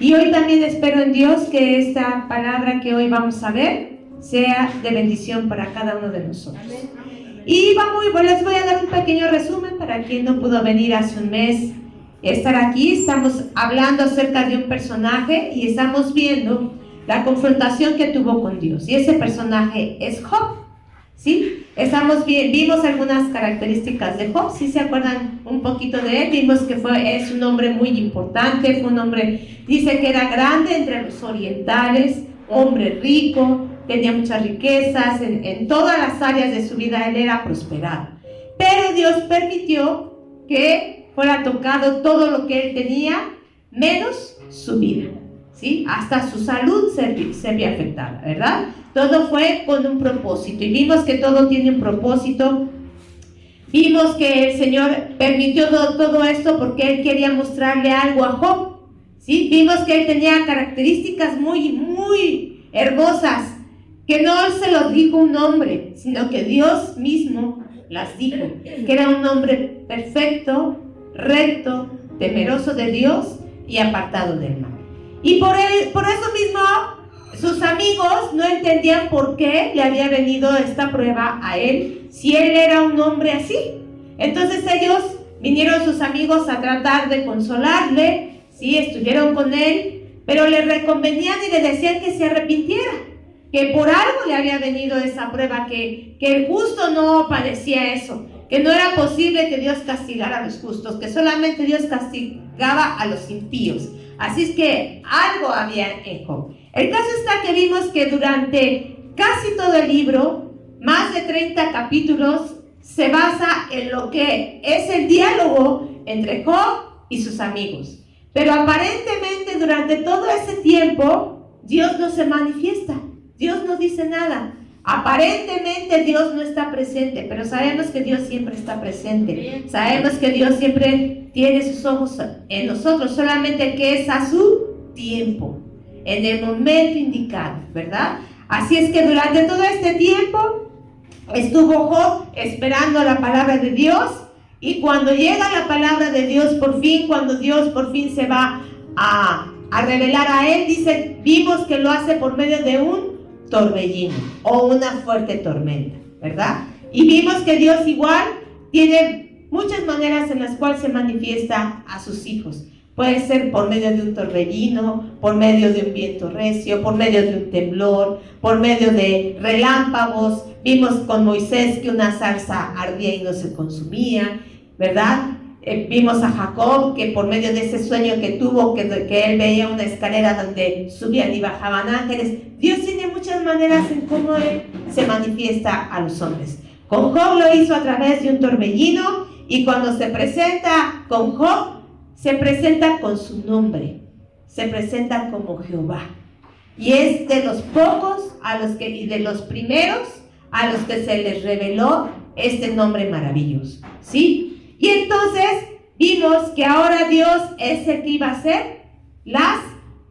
Y hoy también espero en Dios que esta palabra que hoy vamos a ver sea de bendición para cada uno de nosotros. Y les voy a dar un pequeño resumen para quien no pudo venir hace un mes estar aquí. Estamos hablando acerca de un personaje y estamos viendo la confrontación que tuvo con Dios. Y ese personaje es Job, ¿sí? Vimos algunas características de Job. ¿Sí se acuerdan un poquito de él? Vimos que es un hombre muy importante, fue un hombre, dice que era grande entre los orientales, hombre rico, tenía muchas riquezas, en todas las áreas de su vida él era prosperado. Pero Dios permitió que fuera tocado todo lo que él tenía, menos su vida, ¿sí? Hasta su salud se vio afectada, ¿verdad? Todo fue con un propósito, y vimos que todo tiene un propósito. Vimos que el Señor permitió todo esto porque Él quería mostrarle algo a Job, ¿sí? Vimos que él tenía características muy, muy hermosas, que no se los dijo un hombre, sino que Dios mismo las dijo, que era un hombre perfecto, recto, temeroso de Dios y apartado del mal. Y por eso mismo sus amigos no entendían por qué le había venido esta prueba a él, si él era un hombre así. Entonces vinieron sus amigos a tratar de consolarle, sí, estuvieron con él, pero le reconvenían y le decían que se arrepintiera, que por algo le había venido esa prueba, que el justo no padecía eso, que no era posible que Dios castigara a los justos, que solamente Dios castigaba a los impíos. Así es que algo había en Job. El caso está que vimos que durante casi todo el libro, más de 30 capítulos, se basa en lo que es el diálogo entre Job y sus amigos. Pero aparentemente durante todo ese tiempo, Dios no se manifiesta. Dios no dice nada. Aparentemente Dios no está presente, pero sabemos que Dios siempre está presente. Sabemos que Dios siempre tiene sus ojos en nosotros, solamente que es a su tiempo, en el momento indicado, ¿verdad? Así es que durante todo este tiempo estuvo Job esperando la palabra de Dios, y cuando llega la palabra de Dios por fin, cuando Dios por fin se va a revelar a él, dice, vimos que lo hace por medio de un torbellino o una fuerte tormenta, ¿verdad? Y vimos que Dios igual tiene muchas maneras en las cuales se manifiesta a sus hijos. Puede ser por medio de un torbellino, por medio de un viento recio, por medio de un temblor, por medio de relámpagos. Vimos con Moisés que una zarza ardía y no se consumía, ¿verdad? Vimos a Jacob que por medio de ese sueño que tuvo, que él veía una escalera donde subían y bajaban ángeles. Dios tiene muchas maneras en cómo Él se manifiesta a los hombres. Con Job lo hizo a través de un torbellino, y cuando se presenta con Job, se presenta con su nombre, se presenta como Jehová. Y es de los pocos y de los primeros a los que se les reveló este nombre maravilloso, ¿sí? Y entonces vimos que ahora Dios es el que iba a hacer las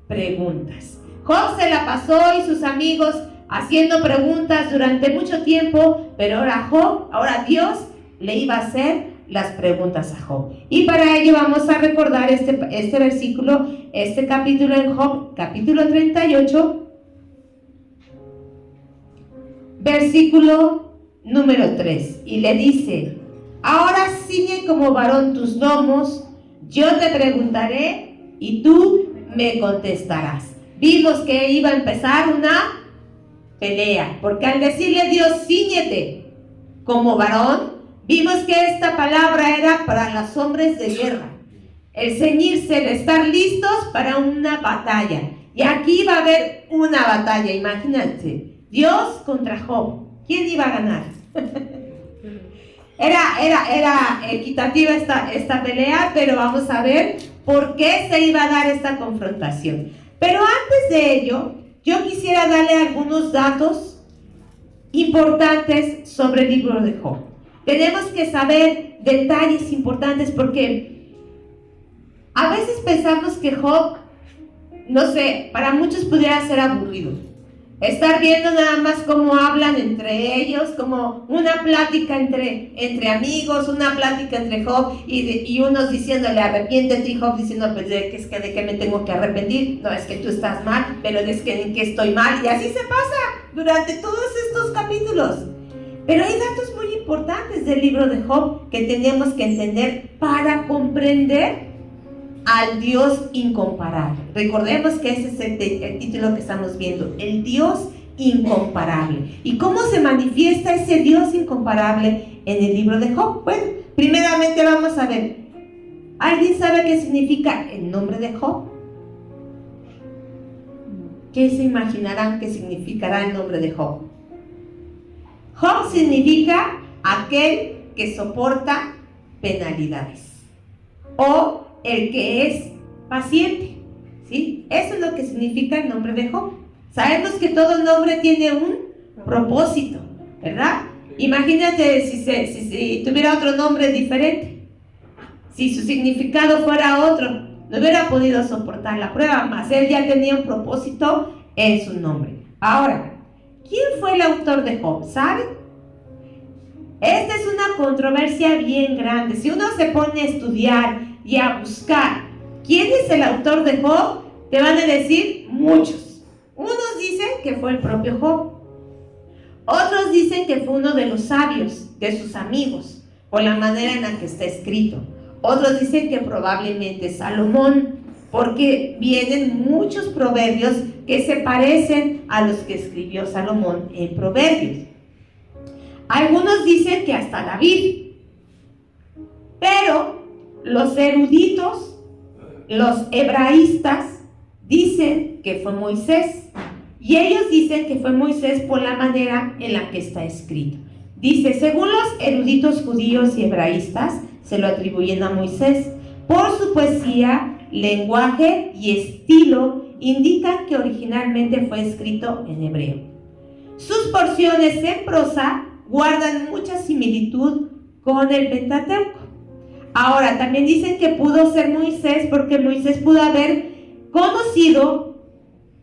preguntas. Job se la pasó y sus amigos haciendo preguntas durante mucho tiempo, pero ahora Dios le iba a hacer las preguntas a Job. Y para ello vamos a recordar este versículo, este capítulo en Job, capítulo 38, versículo número 3. Y le dice: ahora ciñe como varón tus lomos, yo te preguntaré y tú me contestarás. Vimos que iba a empezar una pelea, porque al decirle Dios, cíñete como varón, vimos que esta palabra era para los hombres de guerra. El ceñirse, el estar listos para una batalla. Y aquí va a haber una batalla, imagínate. Dios contra Job. ¿Quién iba a ganar? Era equitativa esta pelea, pero vamos a ver por qué se iba a dar esta confrontación. Pero antes de ello, yo quisiera darle algunos datos importantes sobre el libro de Job. Tenemos que saber detalles importantes porque a veces pensamos que Job, no sé, para muchos pudiera ser aburrido. Estar viendo nada más cómo hablan entre ellos, como una plática entre amigos, una plática entre Job y unos diciéndole arrepiéntete y Job diciendo pues de qué me tengo que arrepentir, no es que tú estás mal, pero es que en qué estoy mal, y así se pasa durante todos estos capítulos. Pero hay datos muy importantes del libro de Job que tenemos que entender para comprender al Dios incomparable. Recordemos que ese es el título que estamos viendo, el Dios incomparable. ¿Y cómo se manifiesta ese Dios incomparable en el libro de Job? Bueno, primeramente vamos a ver, ¿alguien sabe qué significa el nombre de Job? ¿Qué se imaginarán que significará el nombre de Job? Job significa aquel que soporta penalidades o el que es paciente, ¿sí? Eso es lo que significa el nombre de Job. Sabemos que todo nombre tiene un propósito, ¿verdad? Imagínate si tuviera otro nombre diferente, si su significado fuera otro, no hubiera podido soportar la prueba, mas él ya tenía un propósito en su nombre. Ahora, ¿quién fue el autor de Job? ¿Saben? Esta es una controversia bien grande. Si uno se pone a estudiar y a buscar quién es el autor de Job, te van a decir muchos. Unos dicen que fue el propio Job, otros dicen que fue uno de los sabios, de sus amigos, por la manera en la que está escrito. Otros dicen que probablemente Salomón, porque vienen muchos proverbios que se parecen a los que escribió Salomón en Proverbios. Algunos dicen que hasta David, pero los eruditos, los hebraístas, dicen que fue Moisés. Y ellos dicen que fue Moisés por la manera en la que está escrito. Dice, según los eruditos judíos y hebraístas, se lo atribuyen a Moisés. Por su poesía, lenguaje y estilo, indican que originalmente fue escrito en hebreo. Sus porciones en prosa guardan mucha similitud con el Pentateuco. Ahora, también dicen que pudo ser Moisés porque Moisés pudo haber conocido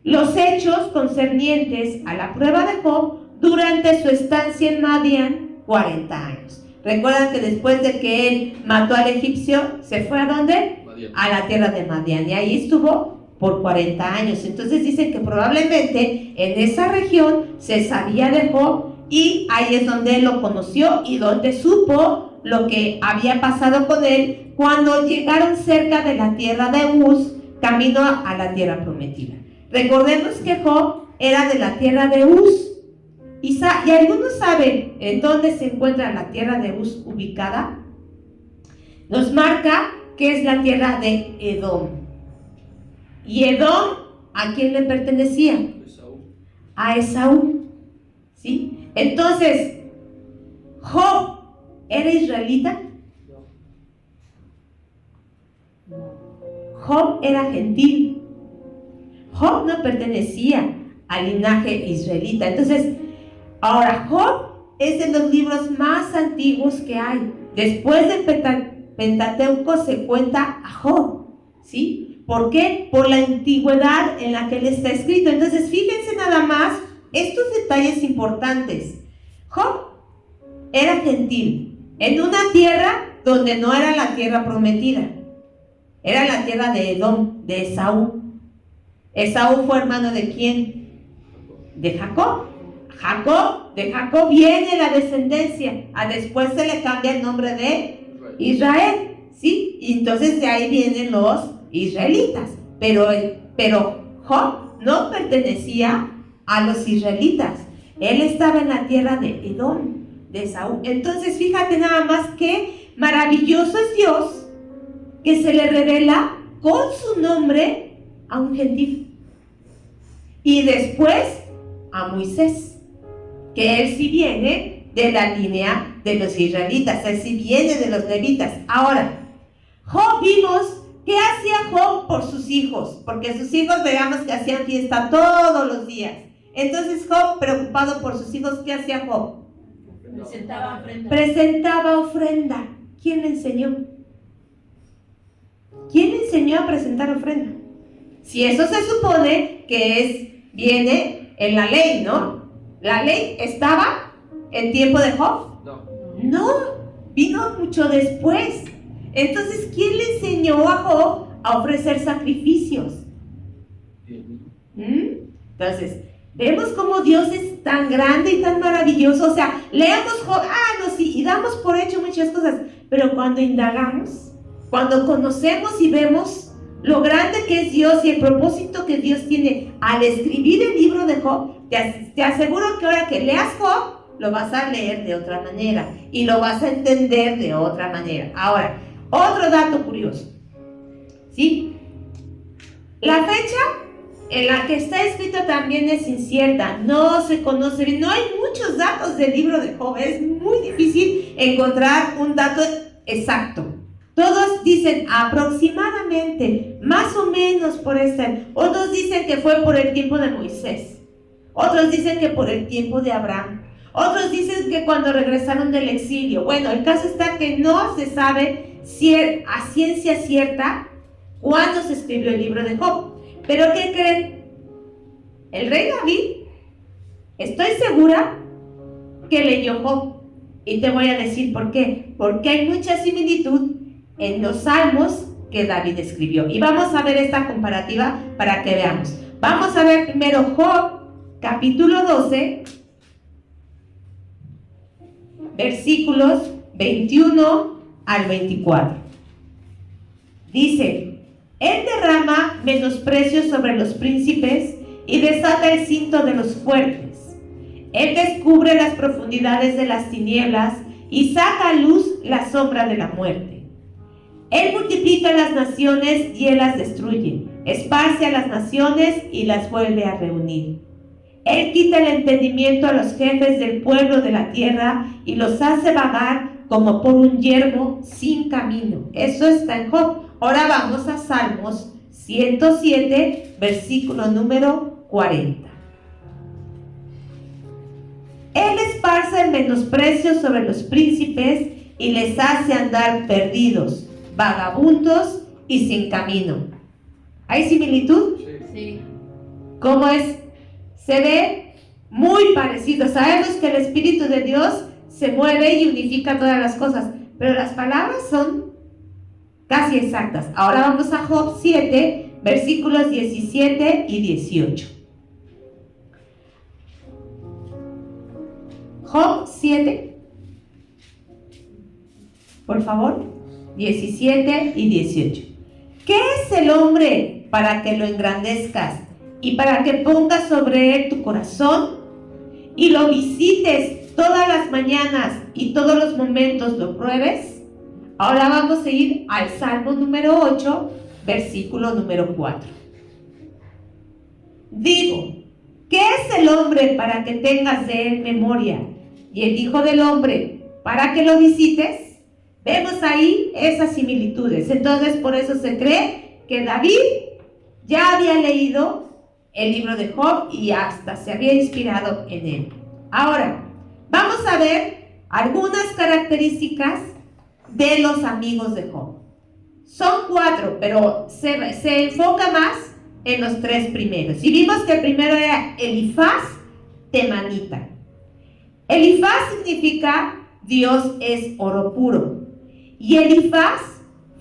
los hechos concernientes a la prueba de Job durante su estancia en Madián, 40 años. Recuerdan que después de que él mató al egipcio, ¿se fue a dónde? Madián. A la tierra de Madián, y ahí estuvo por 40 años. Entonces dicen que probablemente en esa región se sabía de Job y ahí es donde él lo conoció y donde supo lo que había pasado con él cuando llegaron cerca de la tierra de Uz, camino a la tierra prometida. Recordemos que Job era de la tierra de Uz. ¿Y algunos saben en dónde se encuentra la tierra de Uz ubicada? Nos marca que es la tierra de Edom. ¿Y Edom a quién le pertenecía? A Esaú. ¿Sí? Entonces, ¿Job era israelita? Job era gentil. Job no pertenecía al linaje israelita. Entonces, ahora Job es de los libros más antiguos que hay. Después del Pentateuco se cuenta a Job, ¿sí? ¿Por qué? Por la antigüedad en la que él está escrito. Entonces, fíjense nada más estos detalles importantes. Job era gentil en una tierra donde no era la tierra prometida. Era la tierra de Edom, de Esaú. ¿Esaú fue hermano de quién? De Jacob. De Jacob viene la descendencia. Después se le cambia el nombre de Israel, ¿sí? Y entonces de ahí vienen los israelitas. Pero Job no pertenecía a los israelitas. Él estaba en la tierra de Edom, de Esaú. Entonces fíjate nada más qué maravilloso es Dios, que se le revela con su nombre a un gentil. Y después a Moisés, que él sí viene de la línea de los israelitas, él sí viene de los levitas. Ahora, Job, vimos qué hacía Job por sus hijos, porque sus hijos, veamos que hacían fiesta todos los días. Entonces Job, preocupado por sus hijos, ¿qué hacía Job? Presentaba ofrenda. ¿Quién le enseñó? ¿Quién le enseñó a presentar ofrenda? Si eso se supone que viene en la ley, ¿no? ¿La ley estaba en tiempo de Job? No, vino mucho después. Entonces, ¿quién le enseñó a Job a ofrecer sacrificios? Entonces, vemos cómo Dios es tan grande y tan maravilloso. O sea, leemos Job, no, sí, y damos por hecho muchas cosas, pero cuando indagamos, cuando conocemos y vemos lo grande que es Dios y el propósito que Dios tiene al escribir el libro de Job, te aseguro que ahora que leas Job, lo vas a leer de otra manera y lo vas a entender de otra manera. Ahora, otro dato curioso, ¿sí? La fecha en la que está escrito también es incierta, no se conoce bien, no hay muchos datos del libro de Job, es muy difícil encontrar un dato exacto. Todos dicen aproximadamente, más o menos por otros dicen que fue por el tiempo de Moisés, otros dicen que por el tiempo de Abraham, otros dicen que cuando regresaron del exilio. Bueno, el caso está que no se sabe a ciencia cierta cuándo se escribió el libro de Job. ¿Pero qué creen? El rey David, estoy segura que leyó Job. Y te voy a decir por qué. Porque hay mucha similitud en los salmos que David escribió. Y vamos a ver esta comparativa para que veamos. Vamos a ver primero Job, capítulo 12, versículos 21 al 24. Dice: Él derrama menosprecio sobre los príncipes y desata el cinto de los fuertes. Él descubre las profundidades de las tinieblas y saca a luz la sombra de la muerte. Él multiplica las naciones y Él las destruye. Esparce a las naciones y las vuelve a reunir. Él quita el entendimiento a los jefes del pueblo de la tierra y los hace vagar como por un yermo sin camino. Eso está en Job. Ahora vamos a Salmos 107, versículo número 40. Él esparce el menosprecio sobre los príncipes y les hace andar perdidos, vagabundos y sin camino. ¿Hay similitud? Sí. ¿Cómo es? Se ve muy parecido. Sabemos que el Espíritu de Dios se mueve y unifica todas las cosas, pero las palabras son casi exactas. Ahora vamos a Job 7, versículos 17 y 18. Job 7, por favor, 17 y 18. ¿Qué es el hombre para que lo engrandezcas y para que pongas sobre él tu corazón y lo visites todas las mañanas y todos los momentos lo pruebes? Ahora vamos a ir al Salmo número 8, versículo número 4. Digo, ¿qué es el hombre para que tengas de él memoria? Y el Hijo del Hombre para que lo visites. Vemos ahí esas similitudes. Entonces, por eso se cree que David ya había leído el libro de Job y hasta se había inspirado en él. Ahora, vamos a ver algunas características de los amigos de Job. Son 4, pero se enfoca más en los 3 primeros. Y vimos que el primero era Elifaz temanita. Elifaz significa Dios es oro puro. Y Elifaz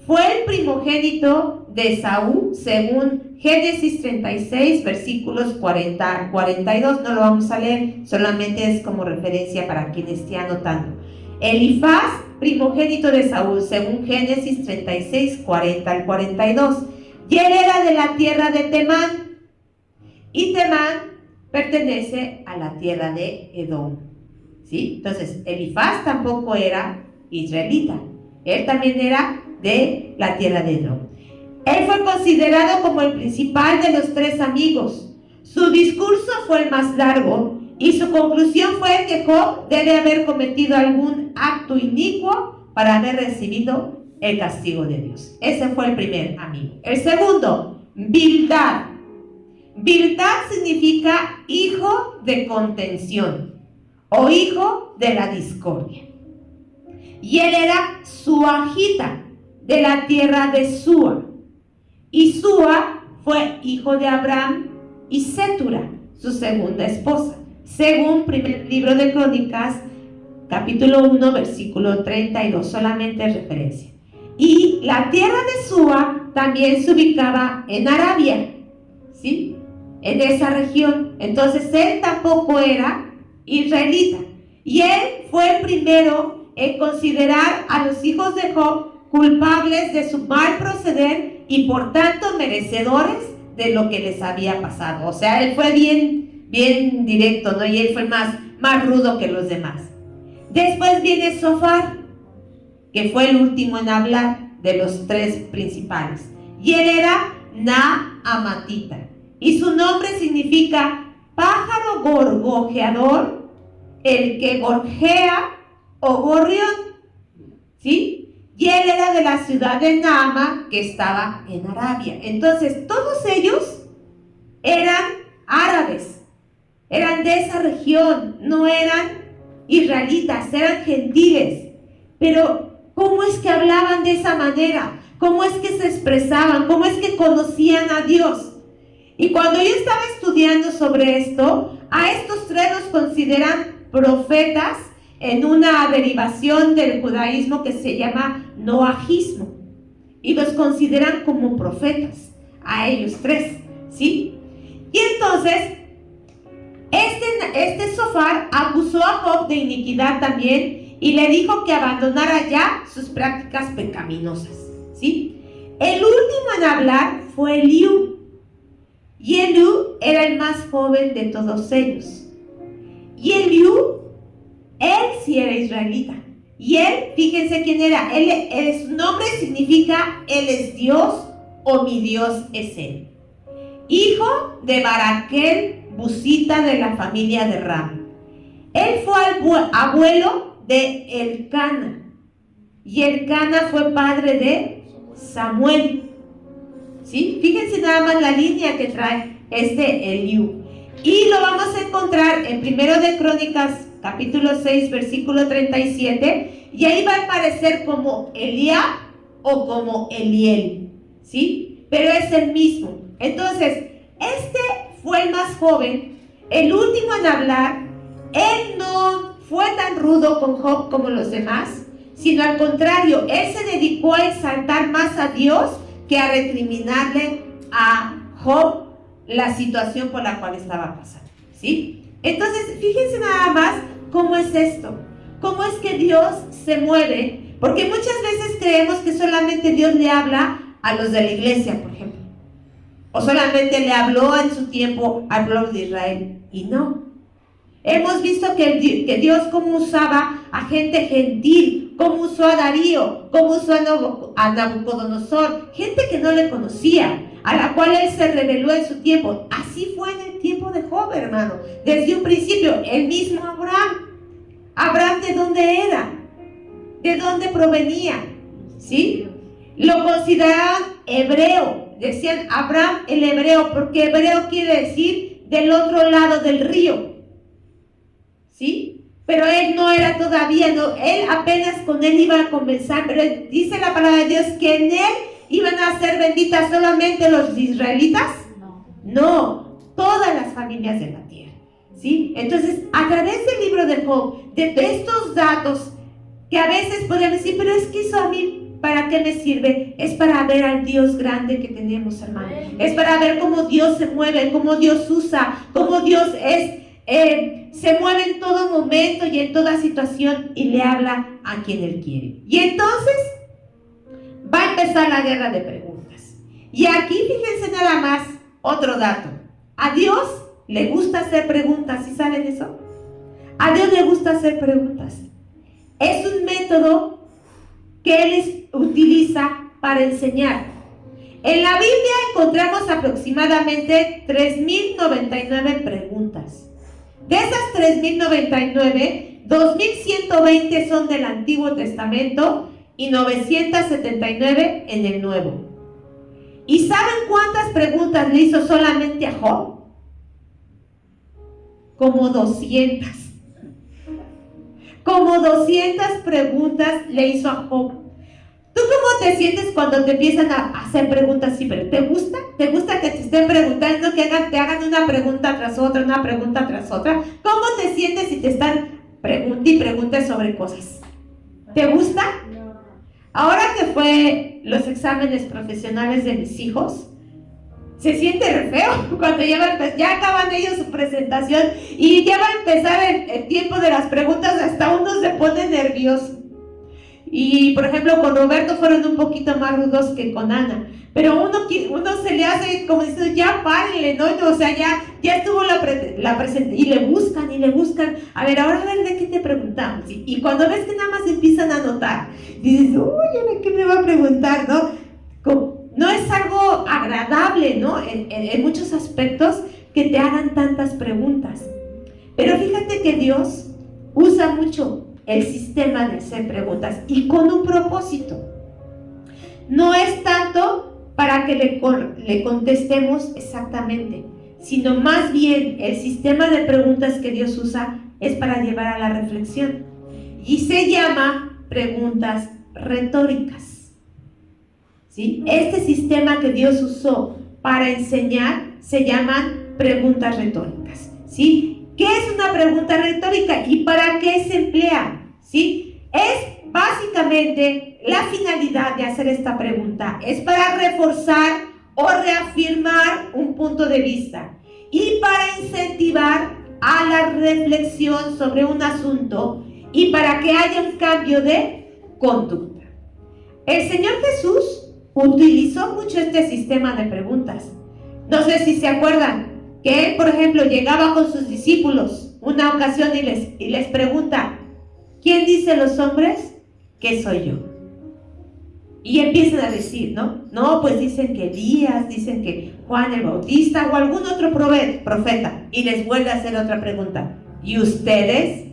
fue el primogénito de Esaú, según Génesis 36, versículos 40 al 42. No lo vamos a leer, solamente es como referencia para quien esté anotando. Elifaz, primogénito de Esaú, según Génesis 36, 40 al 42. Y él era de la tierra de Temán. Y Temán pertenece a la tierra de Edom. ¿Sí? Entonces, Elifaz tampoco era israelita. Él también era de la tierra de Edom. Él fue considerado como el principal de los 3 amigos. Su discurso fue el más largo y su conclusión fue que Job debe haber cometido algún acto inicuo para haber recibido el castigo de Dios. Ese fue el primer amigo. El segundo, Bildad. Bildad significa hijo de contención o hijo de la discordia. Y él era suahita, de la tierra de Sua. Y Sua fue hijo de Abraham y Sétura. su segunda esposa, según primer libro de Crónicas, capítulo 1, versículo 32, solamente referencia. Y la tierra de Súa también se ubicaba en Arabia, ¿sí? En esa región. Entonces él tampoco era israelita. Y él fue el primero en considerar a los hijos de Job culpables de su mal proceder y por tanto merecedores de lo que les había pasado. O sea, él fue bien directo, ¿no? Y él fue más rudo que los demás. Después viene Zofar, que fue el último en hablar de los tres principales. Y él era Naamatita. Y su nombre significa pájaro gorgojeador, el que gorjea o gorrión. ¿Sí? Y él era de la ciudad de Naama, que estaba en Arabia. Entonces, todos ellos eran árabes, eran de esa región, no eran israelitas, eran gentiles. Pero ¿cómo es que hablaban de esa manera? ¿Cómo es que se expresaban? ¿Cómo es que conocían a Dios? Y cuando yo estaba estudiando sobre esto, a estos tres los consideran profetas en una derivación del judaísmo que se llama noajismo. Y los consideran como profetas, a ellos tres, ¿sí? Y entonces, este Zofar acusó a Job de iniquidad también y le dijo que abandonara ya sus prácticas pecaminosas, ¿sí? El último en hablar fue Eliú. Y Eliú era el más joven de todos ellos. Y Eliú, él sí era israelita. Y él, fíjense quién era. Su nombre significa Él es Dios o mi Dios es Él. Hijo de Baraquel Busita de la familia de Ram. Él fue abuelo de Elcana. Y Elcana fue padre de Samuel. ¿Sí? Fíjense nada más la línea que trae Eliú. Y lo vamos a encontrar en 1 de Crónicas, capítulo 6, versículo 37. Y ahí va a aparecer como Eliab o como Eliel. ¿Sí? Pero es el mismo. Entonces, este fue el más joven, el último en hablar. Él no fue tan rudo con Job como los demás, sino al contrario, él se dedicó a exaltar más a Dios que a recriminarle a Job la situación por la cual estaba pasando, ¿sí? Entonces, fíjense nada más cómo es esto, cómo es que Dios se mueve, porque muchas veces creemos que solamente Dios le habla a los de la iglesia, por ejemplo, o solamente le habló en su tiempo al pueblo de Israel, y no. Hemos visto que Dios cómo usaba a gente gentil, cómo usó a Darío, cómo usó a Nabucodonosor, gente que no le conocía, a la cual él se reveló en su tiempo. Así fue en el tiempo de Job, hermano. Desde un principio, el mismo Abraham. ¿Abraham de dónde era? ¿De dónde provenía? ¿Sí? Lo consideraban hebreo. Decían Abraham el hebreo, porque hebreo quiere decir del otro lado del río. ¿Sí? Pero él no era todavía, no, él apenas con él iba a comenzar, pero dice la palabra de Dios que en él iban a ser benditas solamente los israelitas. No, todas las familias de la tierra, ¿sí? Entonces, a través del libro de Job, de estos datos, que a veces podemos decir, pero es que eso a mí, ¿para qué me sirve? Es para ver al Dios grande que tenemos, hermano. Es para ver cómo Dios se mueve, cómo Dios usa, cómo Dios se mueve en todo momento y en toda situación y le habla a quien Él quiere. Y entonces va a empezar la guerra de preguntas. Y aquí fíjense nada más otro dato. A Dios le gusta hacer preguntas, ¿sí saben eso? A Dios le gusta hacer preguntas. Es un método que Él utiliza para enseñar. En la Biblia encontramos aproximadamente 3.099 preguntas. De esas 3.099, 2.120 son del Antiguo Testamento y 979 en el Nuevo. ¿Y saben cuántas preguntas le hizo solamente a Job? Como 200. Como 200 preguntas le hizo a Job. ¿Tú cómo te sientes cuando te empiezan a hacer preguntas así? ¿Pero te gusta? ¿Te gusta que te estén preguntando? imaginando que te hagan una pregunta tras otra, una pregunta tras otra? ¿Cómo te sientes si te están preguntando y preguntas sobre cosas? ¿Te gusta? Ahora que fue los exámenes profesionales de mis hijos, se siente re feo cuando ya acaban ellos su presentación y ya va a empezar el tiempo de las preguntas, hasta uno se pone nervioso. Y por ejemplo con Roberto fueron un poquito más rudos que con Ana, pero uno se le hace como diciendo, ya párenle, ¿no? O sea, ya estuvo la presentación y le buscan, a ver de qué te preguntamos, y cuando ves que nada más empiezan a notar, dices, uy, ¿qué me va a preguntar, no? No es algo agradable, ¿no? En muchos aspectos que te hagan tantas preguntas, pero fíjate que Dios usa mucho el sistema de hacer preguntas y con un propósito. No es tanto para que le contestemos exactamente, sino más bien el sistema de preguntas que Dios usa es para llevar a la reflexión y se llama preguntas retóricas, ¿sí? Este sistema que Dios usó para enseñar se llaman preguntas retóricas, ¿sí? ¿Qué es una pregunta retórica y para qué se emplea? ¿Sí? Es básicamente la finalidad de hacer esta pregunta, es para reforzar o reafirmar un punto de vista y para incentivar a la reflexión sobre un asunto y para que haya un cambio de conducta. El Señor Jesús utilizó mucho este sistema de preguntas. No sé si se acuerdan que Él, por ejemplo, llegaba con sus discípulos una ocasión y les pregunta, ¿quién dice los hombres que soy yo? Y empiezan a decir, no, pues dicen que Elías, dicen que Juan el Bautista o algún otro profeta. Y les vuelve a hacer otra pregunta, ¿y ustedes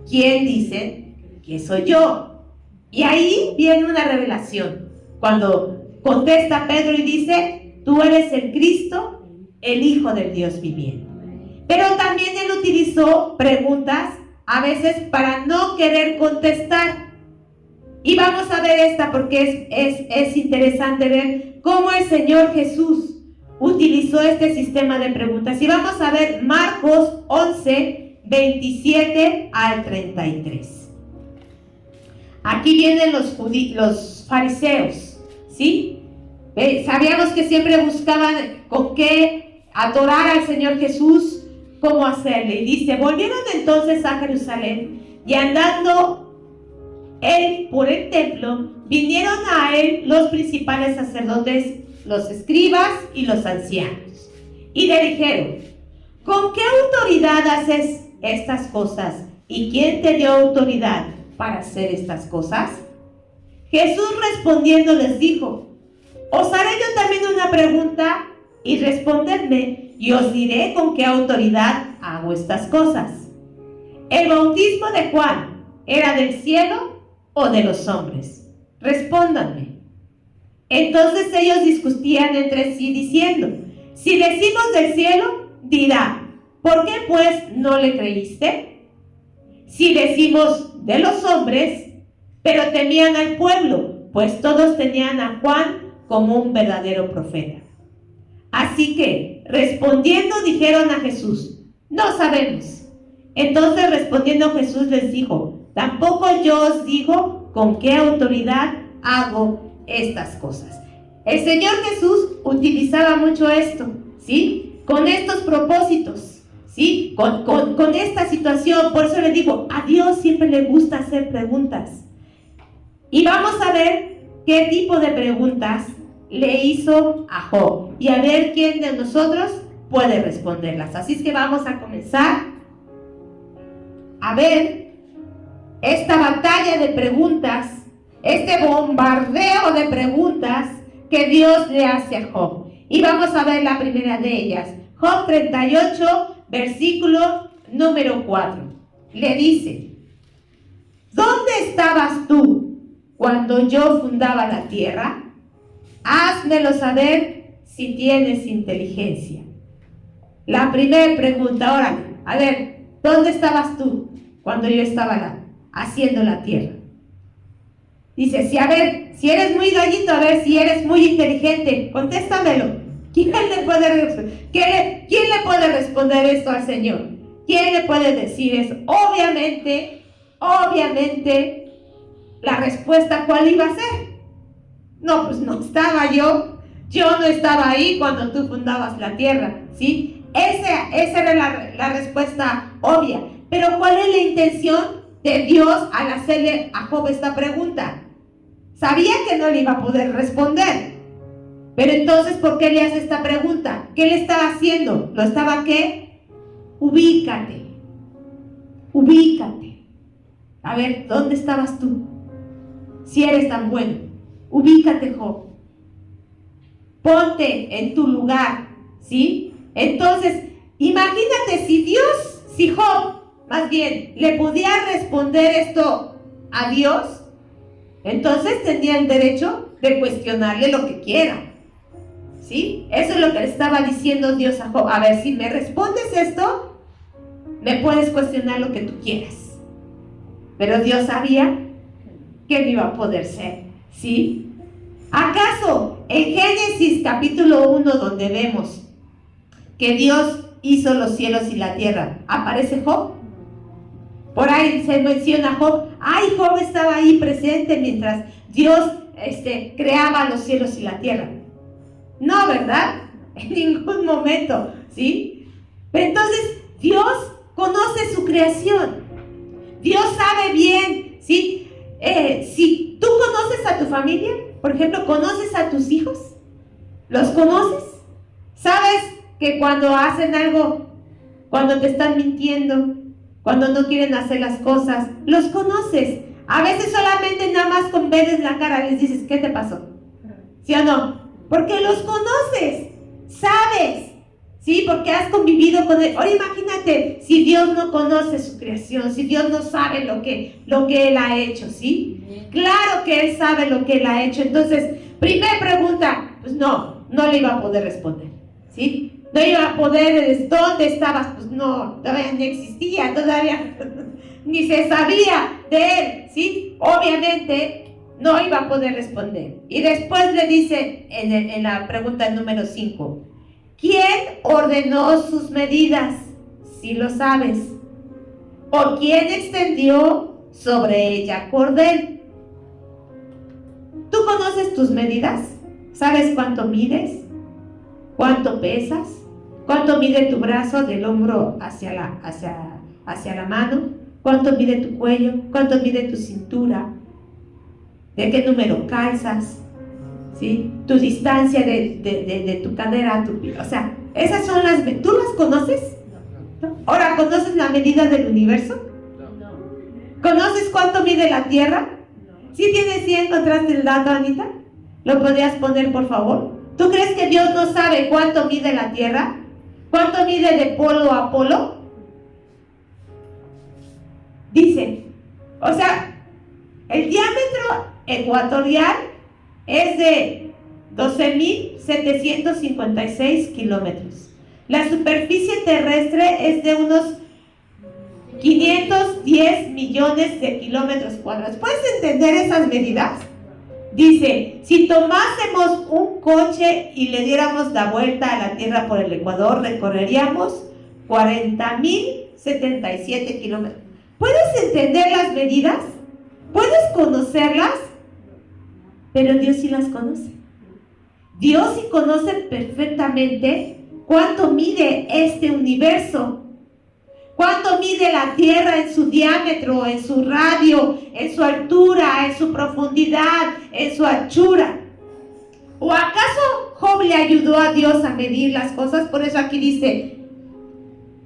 quién dicen que soy yo? Y ahí viene una revelación, cuando contesta Pedro y dice, tú eres el Cristo, el Hijo del Dios viviente. Pero también él utilizó preguntas a veces para no querer contestar. Y vamos a ver esta porque es interesante ver cómo el Señor Jesús utilizó este sistema de preguntas. Y vamos a ver Marcos 11, 27 al 33. Aquí vienen los fariseos, ¿sí? Sabíamos que siempre buscaban con qué adorar al Señor Jesús, cómo hacerle. Y dice, volvieron entonces a Jerusalén y andando él por el templo, vinieron a él los principales sacerdotes, los escribas y los ancianos. Y le dijeron, ¿con qué autoridad haces estas cosas? ¿Y quién te dio autoridad para hacer estas cosas? Jesús respondiendo les dijo, os haré yo también una pregunta y respondedme y os diré con qué autoridad hago estas cosas. ¿El bautismo de Juan era del cielo o de los hombres? Respóndanme. Entonces ellos discutían entre sí diciendo, si decimos del cielo, dirá, ¿por qué pues no le creíste? Si decimos de los hombres, pero temían al pueblo, pues todos tenían a Juan como un verdadero profeta. Así que, respondiendo, dijeron a Jesús, no sabemos. Entonces respondiendo Jesús les dijo, tampoco yo os digo con qué autoridad hago estas cosas. El Señor Jesús utilizaba mucho esto, ¿sí? Con estos propósitos, ¿sí? Con esta situación. Por eso le digo, a Dios siempre le gusta hacer preguntas. Y vamos a ver qué tipo de preguntas le hizo a Job y a ver quién de nosotros puede responderlas. Así es que vamos a comenzar a ver esta batalla de preguntas, este bombardeo de preguntas que Dios le hace a Job. Y vamos a ver la primera de ellas. Job 38, versículo número 4. Le dice, ¿dónde estabas tú cuando yo fundaba la tierra? Házmelo saber si tienes inteligencia. La primera pregunta, ahora, a ver, ¿dónde estabas tú cuando yo estaba haciendo la tierra? Dice, si eres muy gallito, a ver si eres muy inteligente, contéstamelo. ¿Quién le puede responder esto al Señor? ¿Quién le puede decir eso? Obviamente, la respuesta, ¿cuál iba a ser? No, pues no estaba yo no estaba ahí cuando tú fundabas la tierra, ¿sí? Esa era la respuesta obvia. Pero ¿cuál es la intención de Dios al hacerle a Job esta pregunta? Sabía que no le iba a poder responder. Pero entonces, ¿por qué le hace esta pregunta? ¿Qué le estaba haciendo? ¿Lo estaba qué? Ubícate. A ver, ¿dónde estabas tú? Si eres tan bueno. Ubícate, Job. Ponte en tu lugar, ¿sí? Entonces, imagínate si Job, más bien, le pudiera responder esto a Dios, entonces tendría el derecho de cuestionarle lo que quiera, ¿sí? Eso es lo que le estaba diciendo Dios a Job. A ver, si me respondes esto, me puedes cuestionar lo que tú quieras. Pero Dios sabía que no iba a poder ser, ¿sí? ¿Acaso en Génesis capítulo 1, donde vemos que Dios hizo los cielos y la tierra, aparece Job? Por ahí se menciona Job. Ay, Job estaba ahí presente mientras Dios creaba los cielos y la tierra. No, ¿verdad? En ningún momento, ¿sí? Pero entonces Dios conoce su creación. Dios sabe bien, ¿sí? Si tú conoces a tu familia, por ejemplo, ¿conoces a tus hijos? ¿Los conoces? ¿Sabes que cuando hacen algo, cuando te están mintiendo, cuando no quieren hacer las cosas, los conoces? A veces solamente nada más con verles la cara les dices, ¿qué te pasó? ¿Sí o no? Porque los conoces, sabes, ¿sí? Porque has convivido con él. Ahora imagínate si Dios no conoce su creación, si Dios no sabe lo que Él ha hecho, ¿sí? Claro que Él sabe lo que Él ha hecho. Entonces, primera pregunta, pues no le iba a poder responder, ¿sí? No iba a poder, ¿dónde estabas? Pues no, todavía ni existía, todavía ni se sabía de Él, ¿sí? Obviamente no iba a poder responder. Y después le dice en la pregunta número 5, ¿quién ordenó sus medidas? Si lo sabes. ¿O quién extendió sobre ella cordel? ¿Tú conoces tus medidas? ¿Sabes cuánto mides? ¿Cuánto pesas? ¿Cuánto mide tu brazo del hombro hacia la mano? ¿Cuánto mide tu cuello? ¿Cuánto mide tu cintura? ¿De qué número calzas? ¿Sí? Tu distancia de tu cadera a tu pie. O sea, esas son las... ¿Tú las conoces? Ahora, ¿conoces la medida del universo? ¿Conoces cuánto mide la Tierra? ¿Sí tienes, sí encontraste el dato, Anita? ¿Lo podrías poner, por favor? ¿Tú crees que Dios no sabe cuánto mide la Tierra? ¿Cuánto mide de polo a polo? Dice, o sea, el diámetro ecuatorial es de 12.756 kilómetros. La superficie terrestre es de unos 510 millones de kilómetros cuadrados. ¿Puedes entender esas medidas? Dice, si tomásemos un coche y le diéramos la vuelta a la Tierra por el Ecuador, recorreríamos 40.077 kilómetros. ¿Puedes entender las medidas? ¿Puedes conocerlas? Pero Dios sí las conoce. Dios sí conoce perfectamente cuánto mide este universo. ¿Cuánto mide la Tierra en su diámetro, en su radio, en su altura, en su profundidad, en su anchura? ¿O acaso Job le ayudó a Dios a medir las cosas? Por eso aquí dice,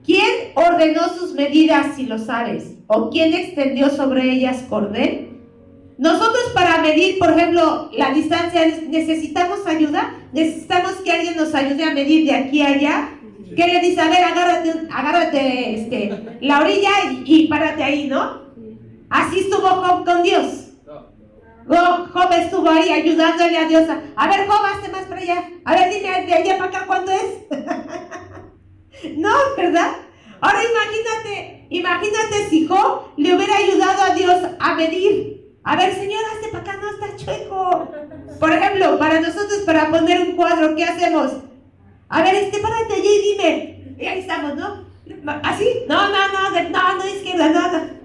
¿quién ordenó sus medidas, si lo sabes? ¿O quién extendió sobre ellas cordel? Nosotros para medir, por ejemplo, la distancia, ¿necesitamos ayuda? ¿Necesitamos que alguien nos ayude a medir de aquí a allá? ¿Qué le dice? A ver, agárrate la orilla y párate ahí, ¿no? Así estuvo Job con Dios. Job estuvo ahí ayudándole a Dios. A ver, Job, hazte más para allá. A ver, dime de allá para acá cuánto es. No, ¿verdad? Ahora imagínate si Job le hubiera ayudado a Dios a medir. A ver, Señor, hazte para acá, no está chueco. Por ejemplo, para nosotros, para poner un cuadro, ¿qué hacemos? A ver, párate allí y dime. Y ahí estamos, ¿no? ¿Así? No, izquierda, no.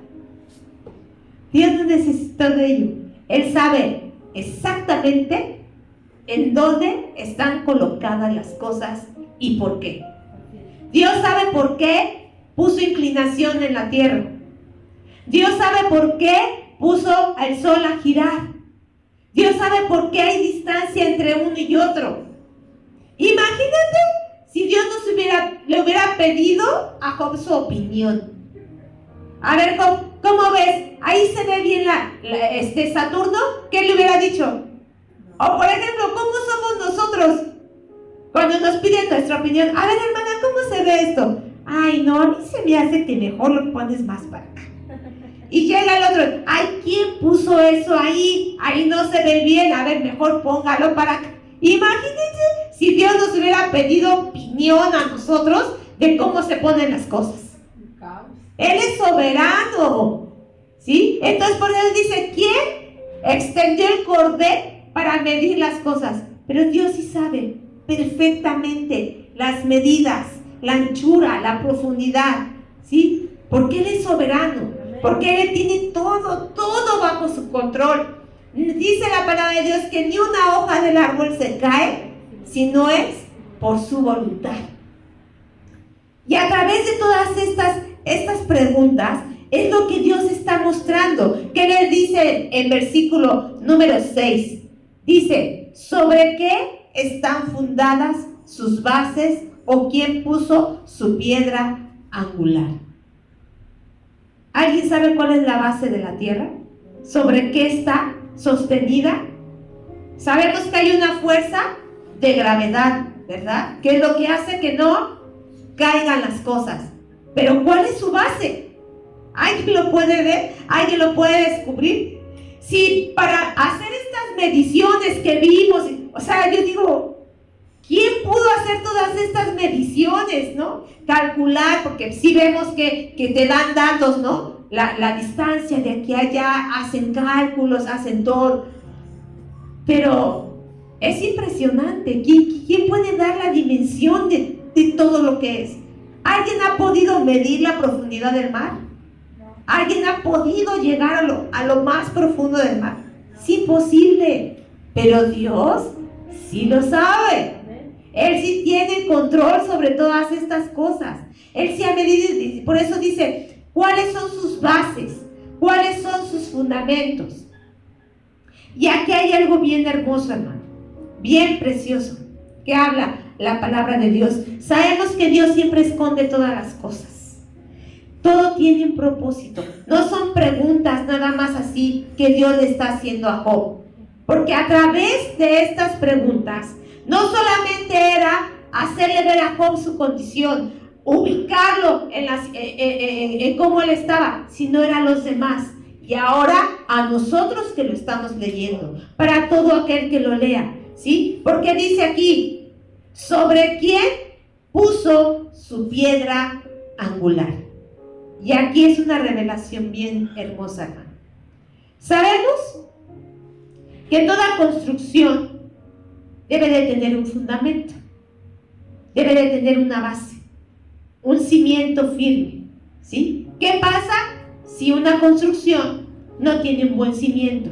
Dios no necesita de ello. Él sabe exactamente en dónde están colocadas las cosas y por qué. Dios sabe por qué puso inclinación en la tierra. Dios sabe por qué puso al sol a girar. Dios sabe por qué hay distancia entre uno y otro. Imagínate si Dios le hubiera pedido a Job su opinión. A ver, Job, ¿cómo ves? Ahí se ve bien Saturno. ¿Qué le hubiera dicho? O por ejemplo, ¿cómo somos nosotros cuando nos piden nuestra opinión? A ver, hermana, ¿cómo se ve esto? Ay, no, a mí se me hace que mejor lo pones más para acá. Y llega el otro, ay, ¿quién puso eso ahí? Ahí no se ve bien, a ver, mejor póngalo para acá. Imagínense si Dios nos hubiera pedido opinión a nosotros de cómo se ponen las cosas. Él es soberano, ¿sí? Entonces por eso dice, ¿quién extendió el cordel para medir las cosas? Pero Dios sí sabe perfectamente las medidas, la anchura, la profundidad, ¿sí? Porque Él es soberano, porque Él tiene todo bajo su control. Dice la palabra de Dios que ni una hoja del árbol se cae si no es por su voluntad. Y a través de todas estas preguntas es lo que Dios está mostrando. ¿Qué le dice en versículo número 6? Dice, ¿sobre qué están fundadas sus bases o quién puso su piedra angular? ¿Alguien sabe cuál es la base de la tierra? ¿Sobre qué está sostenida? Sabemos que hay una fuerza de gravedad, ¿verdad? Que es lo que hace que no caigan las cosas. Pero ¿cuál es su base? ¿Alguien lo puede ver? ¿Alguien lo puede descubrir? Si para hacer estas mediciones que vimos, o sea, yo digo, ¿quién pudo hacer todas estas mediciones, no? Calcular, porque sí vemos que te dan datos, ¿no? La distancia de aquí a allá, hacen cálculos, hacen todo. Pero es impresionante. ¿Quién puede dar la dimensión de todo lo que es? ¿Alguien ha podido medir la profundidad del mar? ¿Alguien ha podido llegar a lo más profundo del mar? Es imposible. Pero Dios sí lo sabe. Él sí tiene control sobre todas estas cosas. Él sí ha medido, por eso dice, ¿cuáles son sus bases? ¿Cuáles son sus fundamentos? Y aquí hay algo bien hermoso, hermano, bien precioso, que habla la palabra de Dios. Sabemos que Dios siempre esconde todas las cosas. Todo tiene un propósito. No son preguntas nada más así que Dios le está haciendo a Job. Porque a través de estas preguntas, no solamente era hacerle ver a Job su condición, ubicarlo en cómo él estaba, sino era a los demás. Y ahora a nosotros que lo estamos leyendo, para todo aquel que lo lea, ¿sí? Porque dice aquí, ¿sobre quién puso su piedra angular? Y aquí es una revelación bien hermosa, hermano. Sabemos que toda construcción debe de tener un fundamento, debe de tener una base, un cimiento firme, ¿sí? ¿Qué pasa si una construcción no tiene un buen cimiento?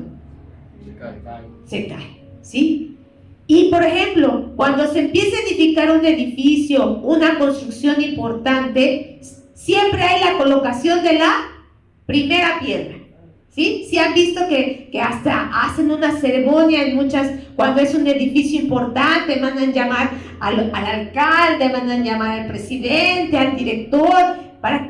Se cae, ¿sí? Y por ejemplo, cuando se empieza a edificar un edificio, una construcción importante, siempre hay la colocación de la primera piedra, ¿sí? Si han visto que hasta hacen una ceremonia en cuando es un edificio importante, mandan llamar al alcalde, mandan llamar al presidente, al director.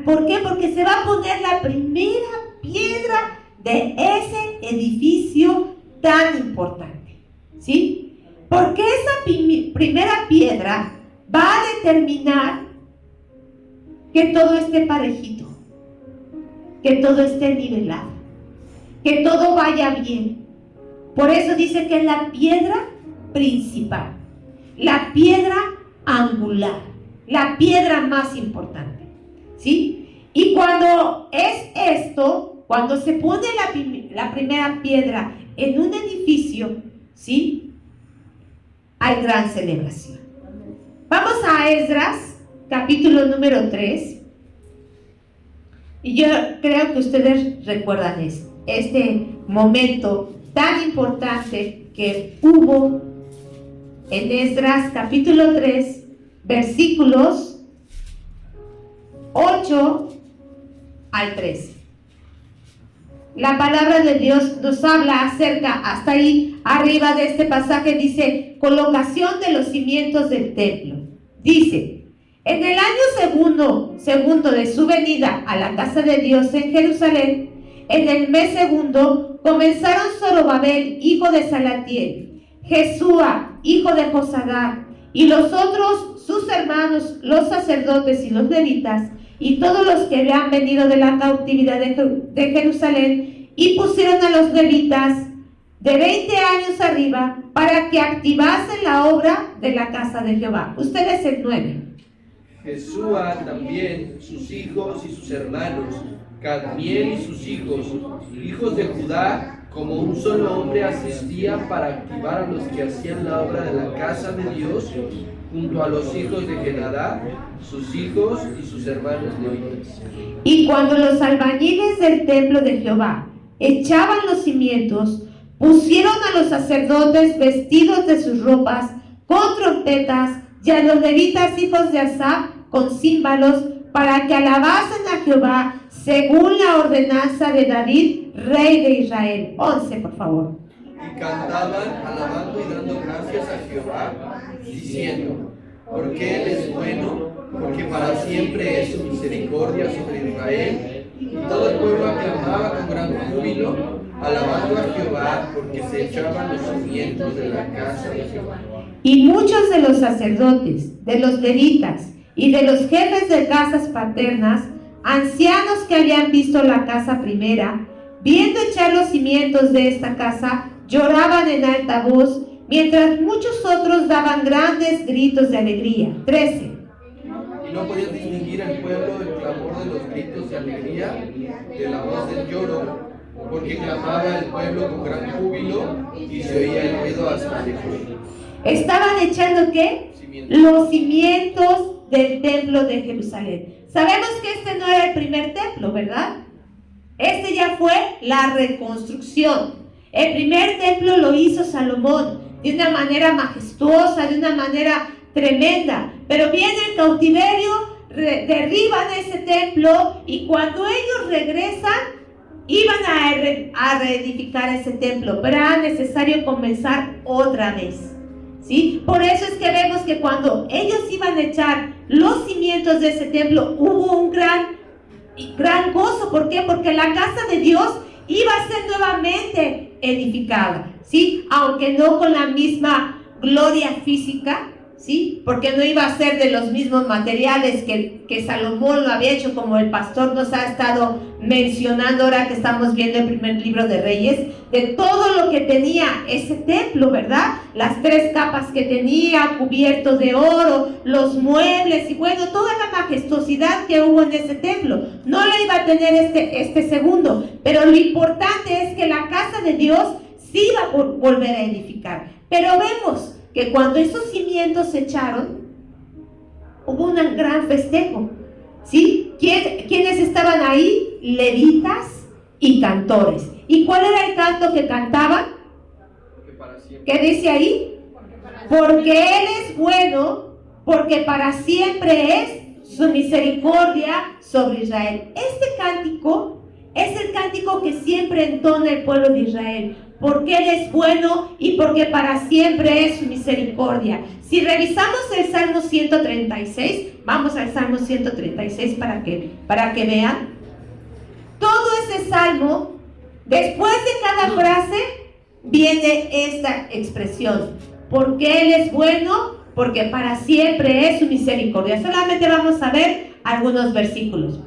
¿Por qué? Porque se va a poner la primera piedra de ese edificio tan importante, ¿sí? Porque esa primera piedra va a determinar que todo esté parejito, que todo esté nivelado, que todo vaya bien. Por eso dice que es la piedra principal, la piedra angular, la piedra más importante, ¿sí? Y cuando es esto, cuando se pone la primera piedra en un edificio, ¿sí? Hay gran celebración. Vamos a Esdras, capítulo número 3. Y yo creo que ustedes recuerdan este momento tan importante que hubo en Esdras, capítulo 3, versículos 8 al 13. La palabra de Dios nos habla acerca, hasta ahí arriba de este pasaje dice, colocación de los cimientos del templo. Dice, en el año segundo de su venida a la casa de Dios en Jerusalén, en el mes segundo, comenzaron Zorobabel, hijo de Salatiel, Jesúa, hijo de Josadar, y los otros, sus hermanos, los sacerdotes y los levitas, y todos los que habían venido de la cautividad de Jerusalén, y pusieron a los levitas de 20 años arriba para que activasen la obra de la casa de Jehová. Ustedes el 9. Jesúa también, sus hijos y sus hermanos, Cadmiel y sus hijos, hijos de Judá, como un solo hombre asistían para activar a los que hacían la obra de la casa de Dios, junto a los hijos de Genadá, sus hijos y sus hermanos levitas. Y cuando los albañiles del templo de Jehová echaban los cimientos, pusieron a los sacerdotes vestidos de sus ropas, con trompetas, y a los levitas hijos de Asaf, con címbalos, para que alabasen a Jehová, según la ordenanza de David, rey de Israel. 11, por favor. Y cantaban, alabando y dando gracias a Jehová, diciendo, porque Él es bueno, porque para siempre es su misericordia sobre Israel. Y todo el pueblo aclamaba con gran júbilo, alabando a Jehová, porque se echaban los cimientos de la casa de Jehová. Y muchos de los sacerdotes, de los levitas y de los jefes de casas paternas, ancianos que habían visto la casa primera, viendo echar los cimientos de esta casa, lloraban en alta voz, mientras muchos otros daban grandes gritos de alegría. 13. Y no podía distinguir el pueblo el clamor de los gritos de alegría de la voz del lloro, porque clamaba el pueblo con gran júbilo y se oía el ruido hasta lejos. Estaban echando ¿qué? Cimientos. Los cimientos del templo de Jerusalén. Sabemos que este no era el primer templo, ¿verdad? Este ya fue la reconstrucción. El primer templo lo hizo Salomón de una manera majestuosa, de una manera tremenda. Pero viene el cautiverio, derriban ese templo y cuando ellos regresan, iban a reedificar ese templo, pero era necesario comenzar otra vez. ¿Sí? Por eso es que vemos que cuando ellos iban a echar los cimientos de ese templo, hubo un gran gozo. ¿Por qué? Porque la casa de Dios iba a ser nuevamente edificada, ¿sí? Aunque no con la misma gloria física, ¿sí? Porque no iba a ser de los mismos materiales que Salomón lo había hecho, como el pastor nos ha estado mencionando ahora que estamos viendo el primer libro de Reyes, de todo lo que tenía ese templo, ¿verdad? Las 3 capas que tenía, cubiertos de oro, los muebles y bueno, toda la majestuosidad que hubo en ese templo. No lo iba a tener este segundo, pero lo importante es que la casa de Dios sí iba a volver a edificar. Pero vemos que cuando esos cimientos se echaron, hubo un gran festejo, ¿sí? ¿Quiénes estaban ahí? Levitas y cantores. ¿Y cuál era el canto que cantaban? ¿Qué dice ahí? Porque Él es bueno, porque para siempre es su misericordia sobre Israel. Este cántico es el cántico que siempre entona el pueblo de Israel. Porque Él es bueno y porque para siempre es su misericordia. Si revisamos el Salmo 136, vamos al Salmo 136 para que vean. Todo ese Salmo, después de cada frase, viene esta expresión. Porque Él es bueno, porque para siempre es su misericordia. Solamente vamos a ver algunos versículos.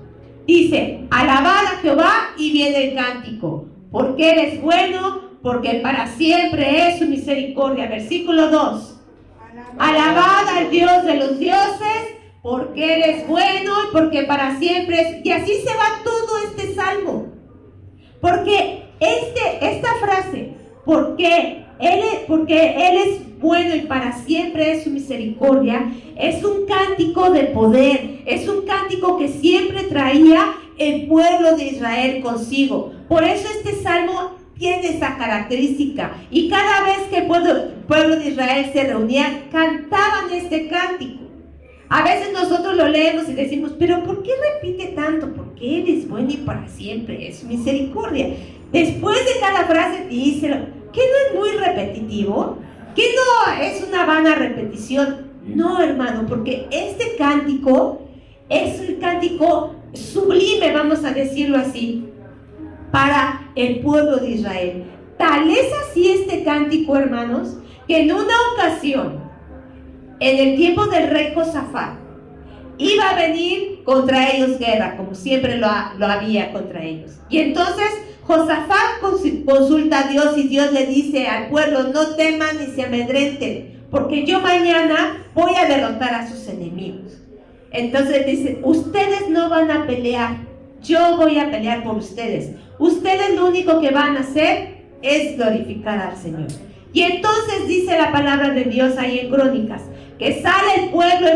Dice, alabad a Jehová y viene el cántico. Porque Él es bueno, porque para siempre es su misericordia. Versículo 2. Alabad al Dios de los dioses, porque Él es bueno y porque para siempre es. Y así se va todo este salmo. Porque esta frase, porque Él es bueno y para siempre es su misericordia, es un cántico de poder, es un cántico que siempre traía el pueblo de Israel consigo. Por eso este salmo tiene esa característica, y cada vez que el pueblo de Israel se reunía, cantaban este cántico. A veces nosotros lo leemos y decimos, pero ¿por qué repite tanto? Porque Él es bueno y para siempre es misericordia. Después de cada frase díselo. ¿Qué no es muy repetitivo? ¿Qué no es una vana repetición? No, hermano, porque este cántico es un cántico sublime, vamos a decirlo así, para el pueblo de Israel. Tal es así este cántico, hermanos, que en una ocasión, en el tiempo del rey Josafat, iba a venir contra ellos guerra, como siempre lo había contra ellos. Y entonces Josafat consulta a Dios, y Dios le dice al pueblo: no teman ni se amedrenten, porque yo mañana voy a derrotar a sus enemigos. Entonces dice: ustedes no van a pelear, yo voy a pelear por ustedes. Ustedes lo único que van a hacer es glorificar al Señor. Y entonces dice la palabra de Dios ahí en Crónicas, que sale el pueblo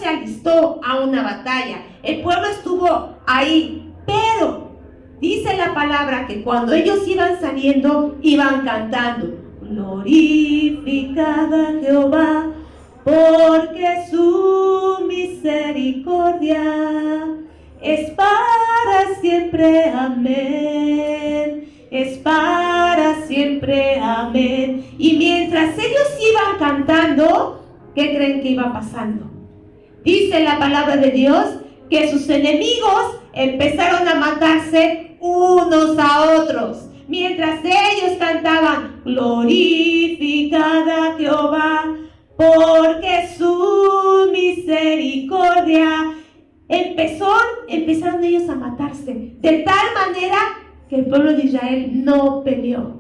se alistó a una batalla, el pueblo estuvo ahí, pero dice la palabra que cuando ellos iban saliendo, iban cantando: glorificad a Jehová, porque su misericordia es para siempre, amén. Es para siempre, amén. Y mientras ellos iban cantando, ¿qué creen que iba pasando? Dice la palabra de Dios que sus enemigos empezaron a matarse unos a otros. Mientras ellos cantaban: glorificad a Jehová, porque su misericordia, empezaron ellos a matarse, de tal manera que el pueblo de Israel no peleó.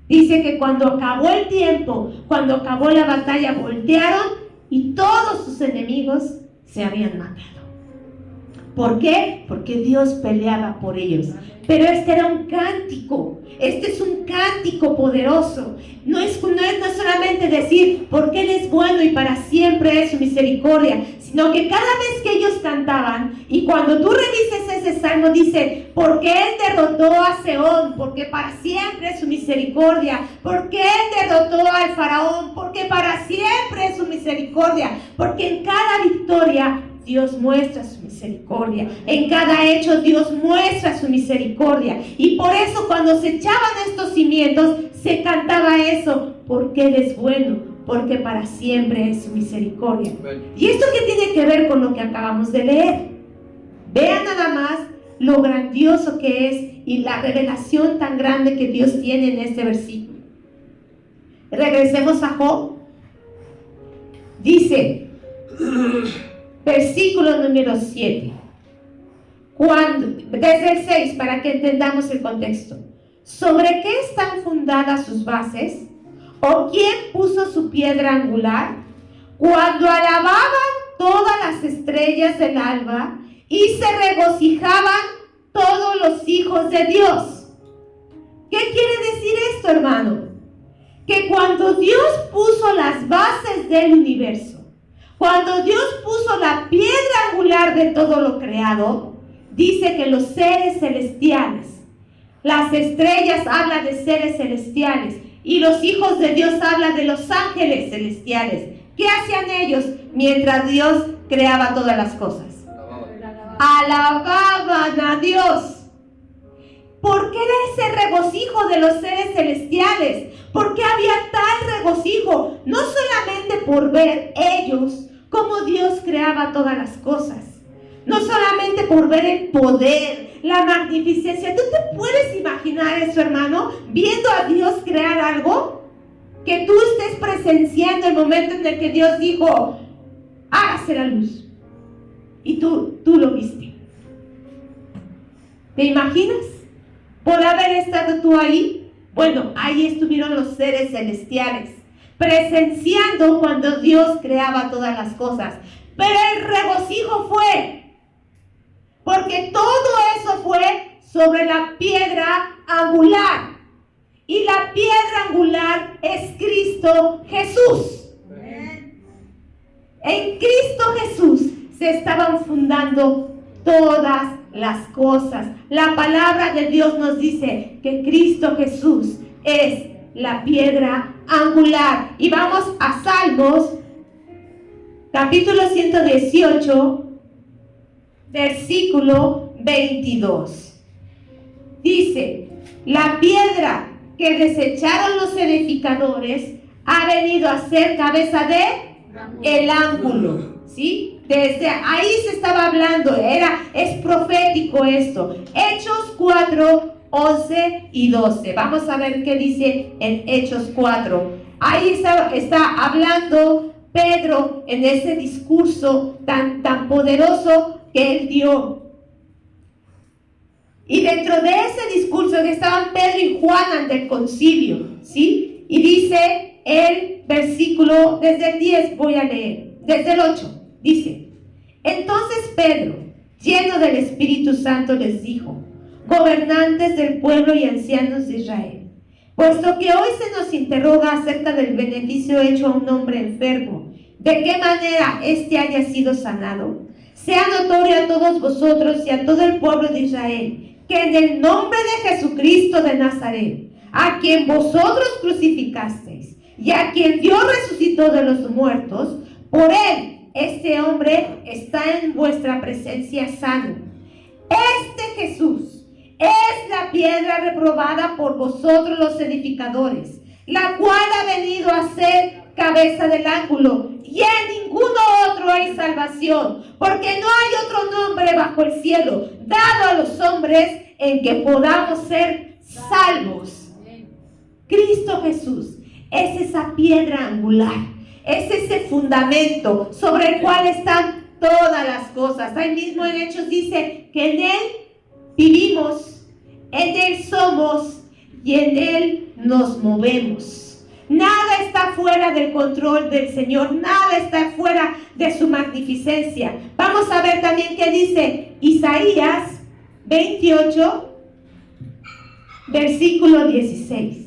Dice que cuando acabó el tiempo, cuando acabó la batalla, voltearon y todos sus enemigos se habían matado. ¿Por qué? Porque Dios peleaba por ellos. Pero este era un cántico, este es un cántico poderoso. No es solamente decir porque Él es bueno y para siempre es su misericordia, sino que cada vez que ellos cantaban, y cuando tú revises ese salmo, dice: porque Él derrotó a Sehón, porque para siempre es su misericordia, porque Él derrotó al faraón, porque para siempre es su misericordia, porque en cada victoria Dios muestra su misericordia. En cada hecho Dios muestra su misericordia. Y por eso cuando se echaban estos cimientos, se cantaba eso: porque Él es bueno, porque para siempre es su misericordia. ¿Y esto qué tiene que ver con lo que acabamos de leer? Vean nada más lo grandioso que es y la revelación tan grande que Dios tiene en este versículo. Regresemos a Job. Dice, versículo número 7. Desde el 6, para que entendamos el contexto. ¿Sobre qué están fundadas sus bases? ¿O quién puso su piedra angular? Cuando alababan todas las estrellas del alba y se regocijaban todos los hijos de Dios. ¿Qué quiere decir esto, hermano? Que cuando Dios puso las bases del universo, cuando Dios puso la piedra angular de todo lo creado, dice que los seres celestiales, las estrellas hablan de seres celestiales y los hijos de Dios hablan de los ángeles celestiales. ¿Qué hacían ellos mientras Dios creaba todas las cosas? Alababan a Dios. ¿Por qué era ese regocijo de los seres celestiales? ¿Por qué había tal regocijo? No solamente por ver ellos cómo Dios creaba todas las cosas, no solamente por ver el poder, la magnificencia. ¿Tú te puedes imaginar eso, hermano? Viendo a Dios crear algo, que tú estés presenciando el momento en el que Dios dijo: hágase la luz, y tú lo viste. ¿Te imaginas? ¿Por haber estado tú ahí? Bueno, ahí estuvieron los seres celestiales, presenciando cuando Dios creaba todas las cosas. Pero el regocijo fue porque todo eso fue sobre la piedra angular. Y la piedra angular es Cristo Jesús. En Cristo Jesús se estaban fundando todas las cosas. La palabra de Dios nos dice que Cristo Jesús es la piedra angular. Y vamos a Salmos, capítulo 118, versículo 22. Dice: la piedra que desecharon los edificadores ha venido a ser cabeza de el ángulo, ¿sí? Desde ahí se estaba hablando, es profético esto. Hechos 4, 11 y 12. Vamos a ver qué dice en Hechos 4. Ahí está hablando Pedro en ese discurso tan poderoso que él dio. Y dentro de ese discurso que estaban Pedro y Juan ante el concilio, ¿sí? Y dice el versículo, desde el 10 voy a leer, desde el 8, dice: entonces Pedro, lleno del Espíritu Santo, les dijo: gobernantes del pueblo y ancianos de Israel, puesto que hoy se nos interroga acerca del beneficio hecho a un hombre enfermo, de qué manera éste haya sido sanado, sea notorio a todos vosotros y a todo el pueblo de Israel, que en el nombre de Jesucristo de Nazaret, a quien vosotros crucificasteis y a quien Dios resucitó de los muertos, por él este hombre está en vuestra presencia sano. Este Jesús es la piedra reprobada por vosotros los edificadores, la cual ha venido a ser cabeza del ángulo, y en ninguno otro hay salvación, porque no hay otro nombre bajo el cielo dado a los hombres en que podamos ser salvos. Cristo Jesús es esa piedra angular, es ese fundamento sobre el cual están todas las cosas. Ahí mismo en Hechos dice que en Él vivimos, en Él somos y en Él nos movemos. Nada está fuera del control del Señor, nada está fuera de su magnificencia. Vamos a ver también qué dice Isaías 28, versículo 16.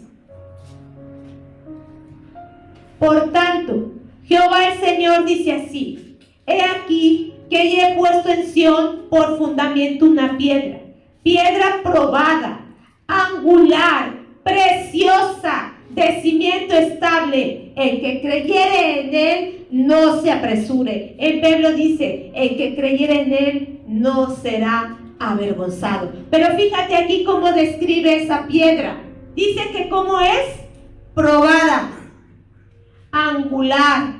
Por tanto, Jehová el Señor dice así: he aquí que yo he puesto en Sión por fundamento una piedra, piedra probada, angular, preciosa, de cimiento estable. El que creyere en él no se apresure. El Pablo dice: el que creyere en él no será avergonzado. Pero fíjate aquí cómo describe esa piedra. Dice que cómo es: probada, angular,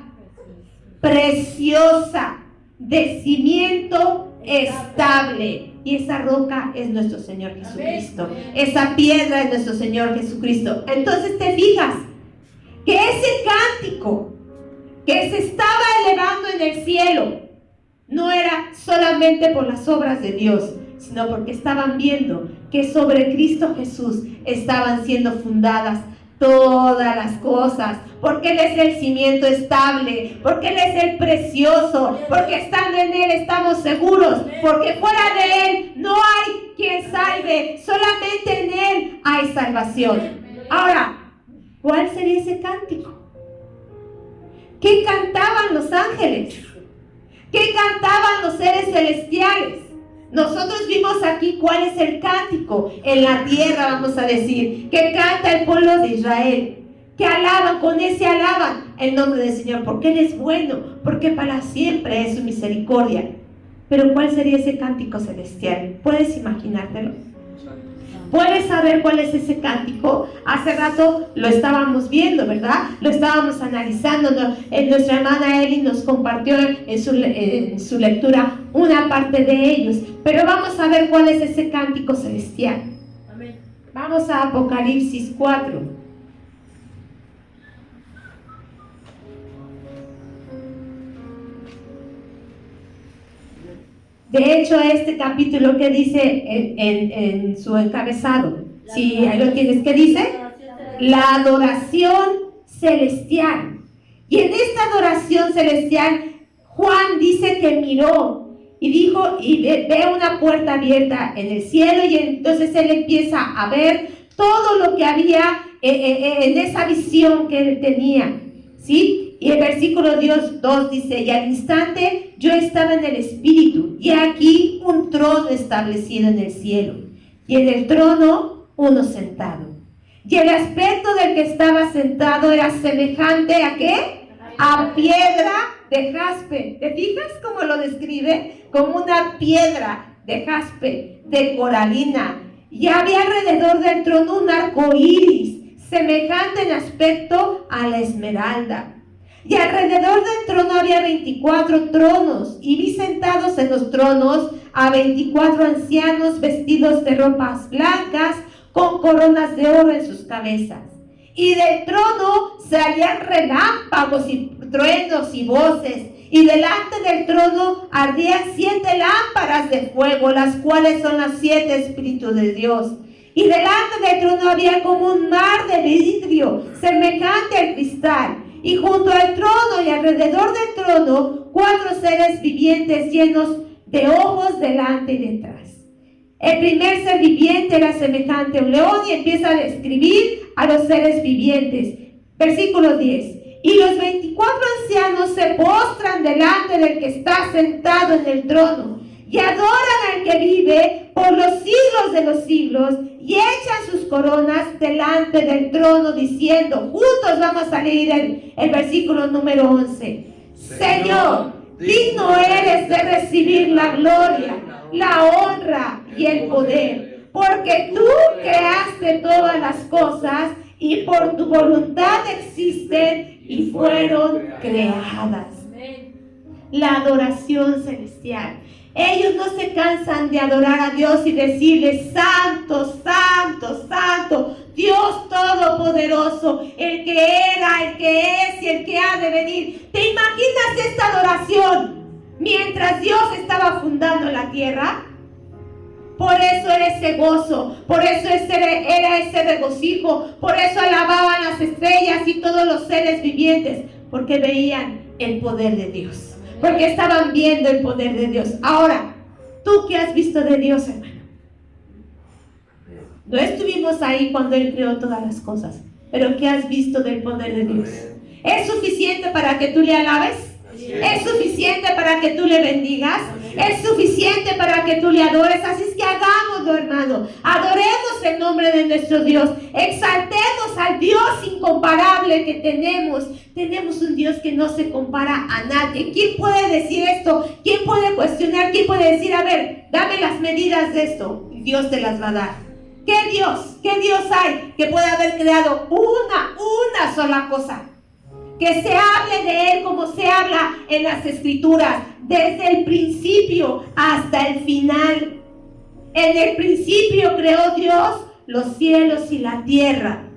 preciosa, de cimiento estable. Y esa roca es nuestro Señor Jesucristo. Esa piedra es nuestro Señor Jesucristo. Entonces te fijas que ese cántico que se estaba elevando en el cielo no era solamente por las obras de Dios, sino porque estaban viendo que sobre Cristo Jesús estaban siendo fundadas todas las cosas, porque Él es el cimiento estable, porque Él es el precioso, porque estando en Él estamos seguros, porque fuera de Él no hay quien salve, solamente en Él hay salvación. Ahora, ¿cuál sería ese cántico? ¿Qué cantaban los ángeles? ¿Qué cantaban los seres celestiales? Nosotros vimos aquí cuál es el cántico en la tierra, vamos a decir, que canta el pueblo de Israel, que alaban, con ese alaban el nombre del Señor, porque Él es bueno, porque para siempre es su misericordia. Pero ¿cuál sería ese cántico celestial? ¿Puedes imaginártelo? ¿Puedes saber cuál es ese cántico? Hace rato lo estábamos viendo, ¿verdad? Lo estábamos analizando. Nuestra hermana Eli nos compartió en su lectura una parte de ellos. Pero vamos a ver cuál es ese cántico celestial. Amén. Vamos a Apocalipsis 4. De hecho, este capítulo que dice en su encabezado, si ahí lo tienes, ¿qué dice? La adoración celestial. Y en esta adoración celestial, Juan dice que miró y dijo, y ve una puerta abierta en el cielo, y entonces él empieza a ver todo lo que había en esa visión que él tenía, ¿sí? Y el versículo 2 dice, y al instante yo estaba en el Espíritu, y aquí un trono establecido en el cielo, y en el trono uno sentado. Y el aspecto del que estaba sentado era semejante ¿a qué? A piedra de jaspe. ¿Te fijas cómo lo describe? Como una piedra de jaspe, de coralina. Y había alrededor del trono un arco iris, semejante en aspecto a la esmeralda. Y alrededor del trono había 24 tronos, y vi sentados en los tronos a 24 ancianos vestidos de ropas blancas, con coronas de oro en sus cabezas. Y del trono salían relámpagos y truenos y voces, y delante del trono ardían 7 lámparas de fuego, las cuales son las 7 espíritus de Dios. Y delante del trono había como un mar de vidrio, semejante al cristal. Y junto al trono y alrededor del trono, 4 seres vivientes llenos de ojos delante y detrás. El primer ser viviente era semejante a un león, y empieza a describir a los seres vivientes. Versículo 10. Y los 24 ancianos se postran delante del que está sentado en el trono, y adoran al que vive por los siglos de los siglos, y echan sus coronas delante del trono, diciendo, juntos vamos a leer el versículo número 11. Señor, digno eres de recibir la gloria, la honra y el poder, porque tú creaste todas las cosas, y por tu voluntad existen y fueron creadas. La adoración celestial. Ellos no se cansan de adorar a Dios y decirle, santo, santo, santo, Dios todopoderoso, el que era, el que es y el que ha de venir. ¿Te imaginas esta adoración mientras Dios estaba fundando la tierra? Por eso era ese gozo, por eso era ese regocijo, por eso alababan las estrellas y todos los seres vivientes, porque veían el poder de Dios. Porque estaban viendo el poder de Dios. Ahora, ¿tú qué has visto de Dios, hermano? No estuvimos ahí cuando Él creó todas las cosas, pero ¿qué has visto del poder de Dios? ¿Es suficiente para que tú le alabes? ¿Es suficiente para que tú le bendigas? ¿Es suficiente para que tú le adores? Así es que hagámoslo, hermano. Adoremos el nombre de nuestro Dios. Exaltemos al Dios incomparable que tenemos. Tenemos un Dios que no se compara a nadie. ¿Quién puede decir esto? ¿Quién puede cuestionar? ¿Quién puede decir, a ver, dame las medidas de esto? Dios te las va a dar. ¿Qué Dios hay que pueda haber creado una sola cosa? Que se hable de Él como se habla en las Escrituras, desde el principio hasta el final. En el principio creó Dios los cielos y la tierra.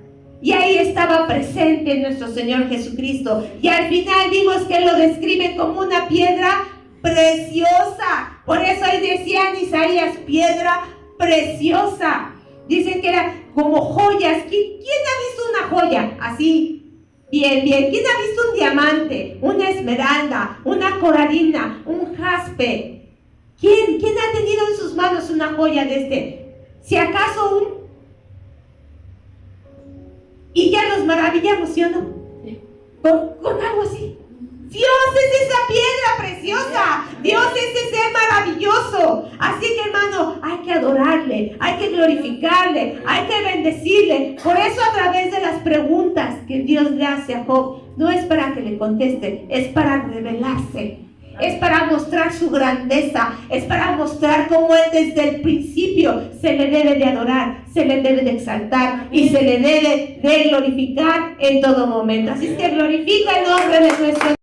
Y ahí estaba presente nuestro Señor Jesucristo. Y al final vimos que lo describe como una piedra preciosa. Por eso ahí decía en Isaías, piedra preciosa. Dicen que era como joyas. ¿Quién ha visto una joya así? Bien. ¿Quién ha visto un diamante, una esmeralda, una coralina, un jaspe? ¿Quién ha tenido en sus manos una joya de este? Si acaso y ya nos maravillamos, ¿sí o no? Con algo así. Dios es esa piedra preciosa. Dios es ese ser maravilloso. Así que, hermano, hay que adorarle, hay que glorificarle, hay que bendecirle. Por eso, a través de las preguntas que Dios le hace a Job, no es para que le conteste, es para revelarse. Es para mostrar su grandeza, es para mostrar cómo Él desde el principio se le debe de adorar, se le debe de exaltar y se le debe de glorificar en todo momento. Así es que glorifica el nombre de nuestro